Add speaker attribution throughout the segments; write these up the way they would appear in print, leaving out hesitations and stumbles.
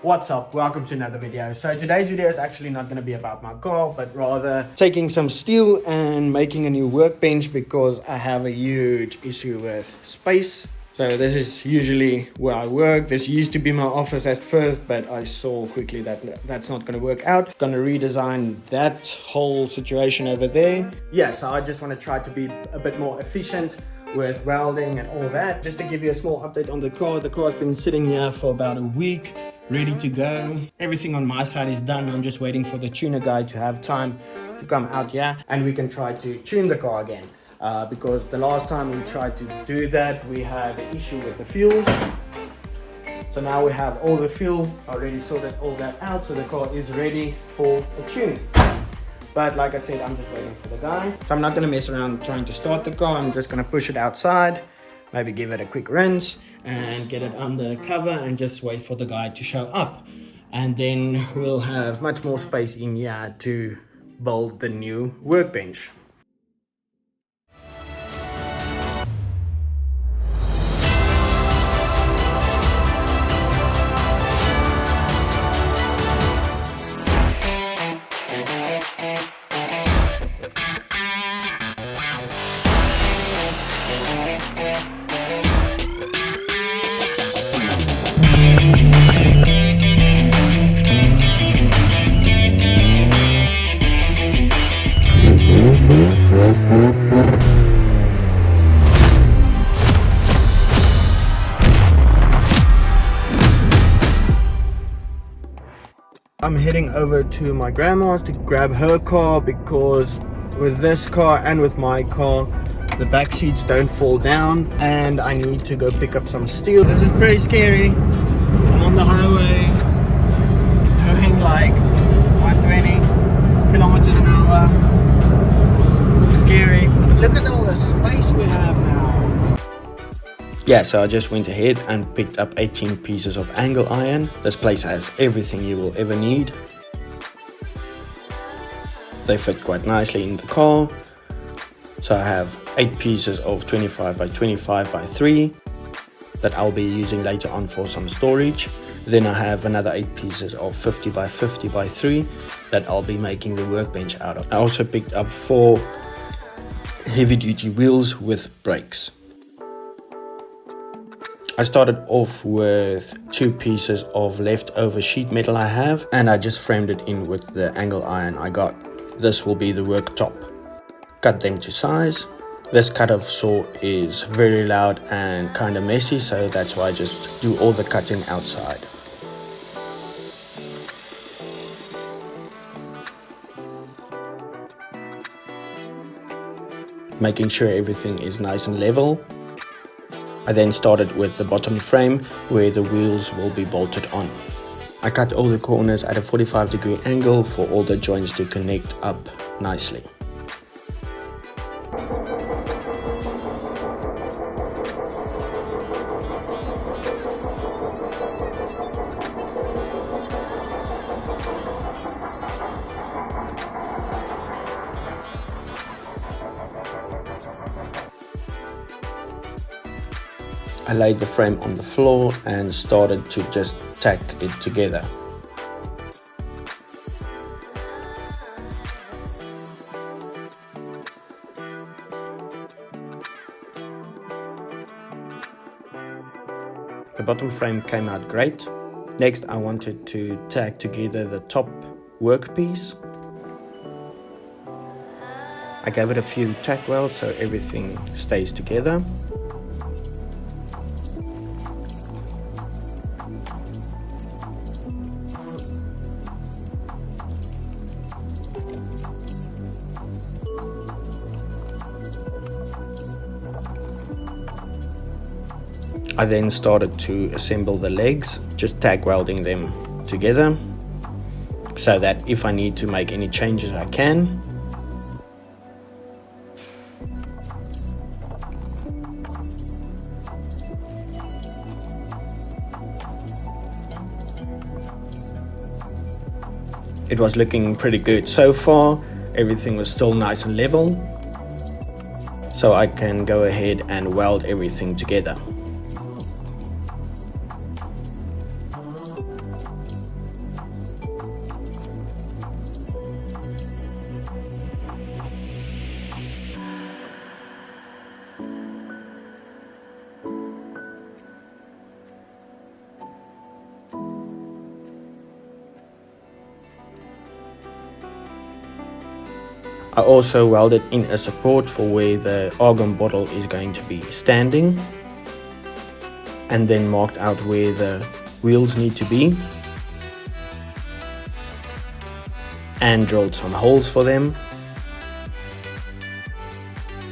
Speaker 1: What's up? Welcome to another video. So today's video is actually not going to be about my car, but rather taking some steel and making a new workbench because I have a huge issue with space. So this is usually where I work. This used to be my office at first, but I saw quickly that that's not going to work out. Going to redesign that whole situation over there. Yeah, so I just want to try to be a bit more efficient with welding and all that. Just to give you a small update on the car has been sitting here for about a week, ready to go. Everything on my side is done. I'm just waiting for the tuner guy to have time to come out here and we can try to tune the car again, because the last time we tried to do that we had an issue with the fuel. So now we have all the fuel already, sorted all that out, so the car is ready for a tune. But like I said, I'm just waiting for the guy. So I'm not going to mess around trying to start the car. I'm just going to push it outside, maybe give it a quick rinse and get it under cover and just wait for the guy to show up. And then we'll have much more space in here to build the new workbench. I'm heading over to my grandma's to grab her car because with this car and with my car the back seats don't fall down and I need to go pick up some steel. This is pretty scary. I'm on the highway going like 120 kilometers an hour. Scary. Look at all the space we have now. Yeah, so I just went ahead and picked up 18 pieces of angle iron. This place has everything you will ever need. They fit quite nicely in the car. So I have 8 pieces of 25 by 25 by 3 that I'll be using later on for some storage. Then I have another 8 pieces of 50 by 50 by 3 that I'll be making the workbench out of. I also picked up 4 heavy duty wheels with brakes. I started off with 2 pieces of leftover sheet metal I have, and I just framed it in with the angle iron I got. This will be the worktop. Cut them to size. This cut-off saw is very loud and kind of messy, so that's why I just do all the cutting outside. Making sure everything is nice and level. I then started with the bottom frame where the wheels will be bolted on. I cut all the corners at a 45-degree angle for all the joints to connect up nicely. I laid the frame on the floor and started to just tack it together. The bottom frame came out great. Next I wanted to tack together the top workpiece. I gave it a few tack welds so everything stays together. I then started to assemble the legs, just tack welding them together so that if I need to make any changes I can. It was looking pretty good so far. Everything was still nice and level, so I can go ahead and weld everything together. I also welded in a support for where the argon bottle is going to be standing, and then marked out where the wheels need to be and drilled some holes for them.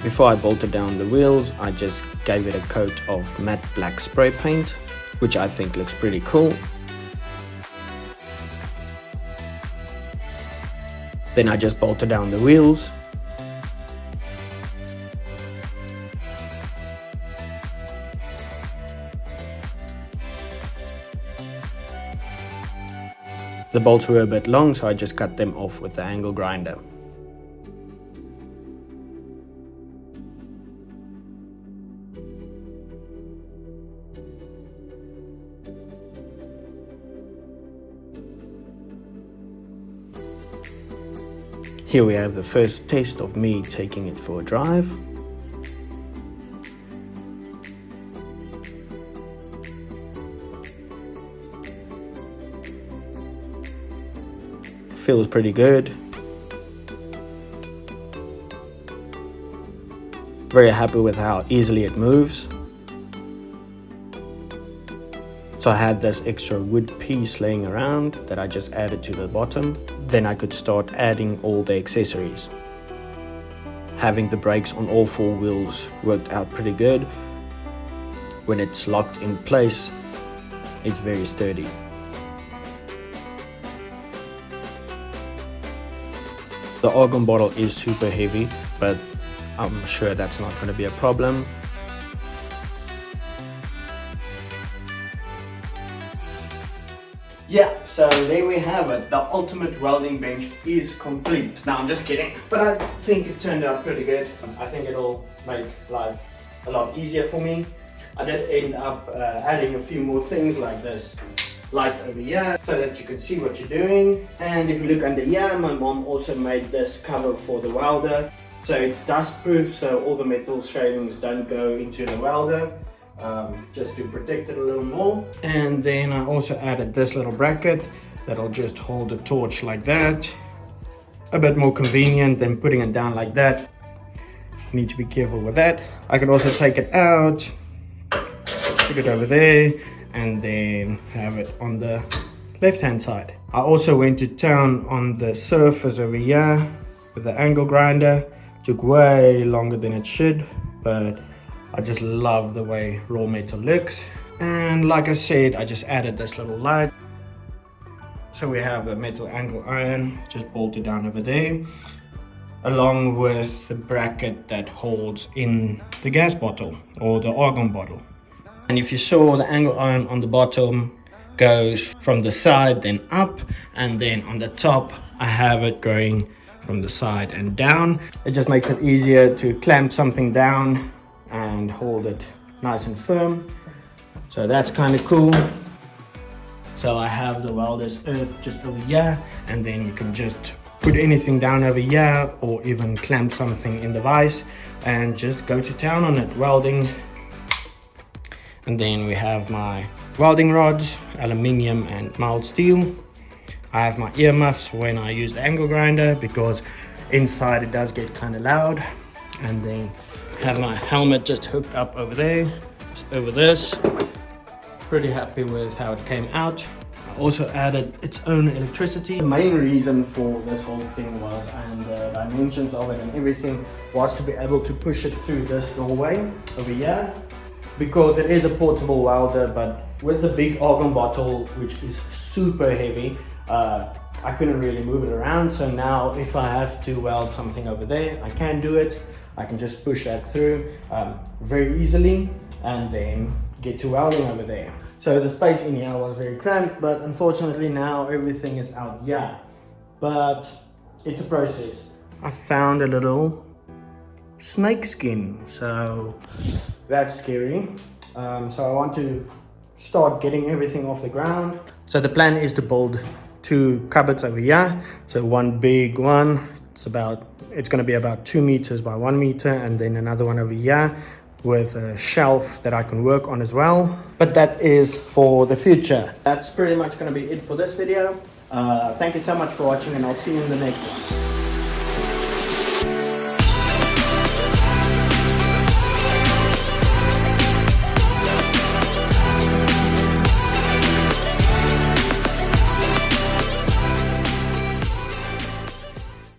Speaker 1: Before I bolted down the wheels, I just gave it a coat of matte black spray paint, which I think looks pretty cool. Then I just bolted down the wheels. The bolts were a bit long, so I just cut them off with the angle grinder. Here we have the first test of me taking it for a drive. Feels pretty good. Very happy with how easily it moves. So I had this extra wood piece laying around that I just added to the bottom. Then I could start adding all the accessories. Having the brakes on all four wheels worked out pretty good. When it's locked in place, it's very sturdy. The argon bottle is super heavy, but I'm sure that's not going to be a problem. Yeah, so there we have it. The ultimate welding bench is complete. No, I'm just kidding. But I think it turned out pretty good. I think it'll make life a lot easier for me. I did end up adding a few more things like this light over here so that you can see what you're doing. And if you look under here, my mom also made this cover for the welder. So it's dust proof, so all the metal shavings don't go into the welder. Just to protect it a little more. And then I also added this little bracket that'll just hold the torch like that. A bit more convenient than putting it down like that. You need to be careful with that. I could also take it out, stick it over there, and then have it on the left hand side. I also went to town on the surface over here with the angle grinder. Took way longer than it should, but I just love the way raw metal looks. And like I said, I just added this little light. So we have the metal angle iron just bolted down over there, along with the bracket that holds in the gas bottle or the argon bottle. And if you saw, the angle iron on the bottom goes from the side then up, and then on the top I have it going from the side and down. It just makes it easier to clamp something down and hold it nice and firm. So that's kind of cool. So I have the welder's earth just over here, and then you can just put anything down over here or even clamp something in the vise and just go to town on it welding. And then we have my welding rods, aluminium and mild steel. I have my earmuffs when I use the angle grinder because inside it does get kind of loud. And then have my helmet just hooked up over there, just over this. Pretty happy with how it came out. I also added its own electricity. The main reason for this whole thing was, and the dimensions of it and everything, was to be able to push it through this doorway over here, because it is a portable welder, but with the big argon bottle, which is super heavy, I couldn't really move it around. So now if I have to weld something over there, I can do it. I can just push that through very easily and then get to welding over there. So the space in here was very cramped, but unfortunately now everything is out here. But it's a process. I found a little snake skin, so that's scary. So I want to start getting everything off the ground. So the plan is to build 2 cupboards over here. So one big one, it's going to be about 2 meters by 1 meter, and then another one over here with a shelf that I can work on as well. But that is for the future. That's pretty much going to be it for this video. Thank you so much for watching, and I'll see you in the next one.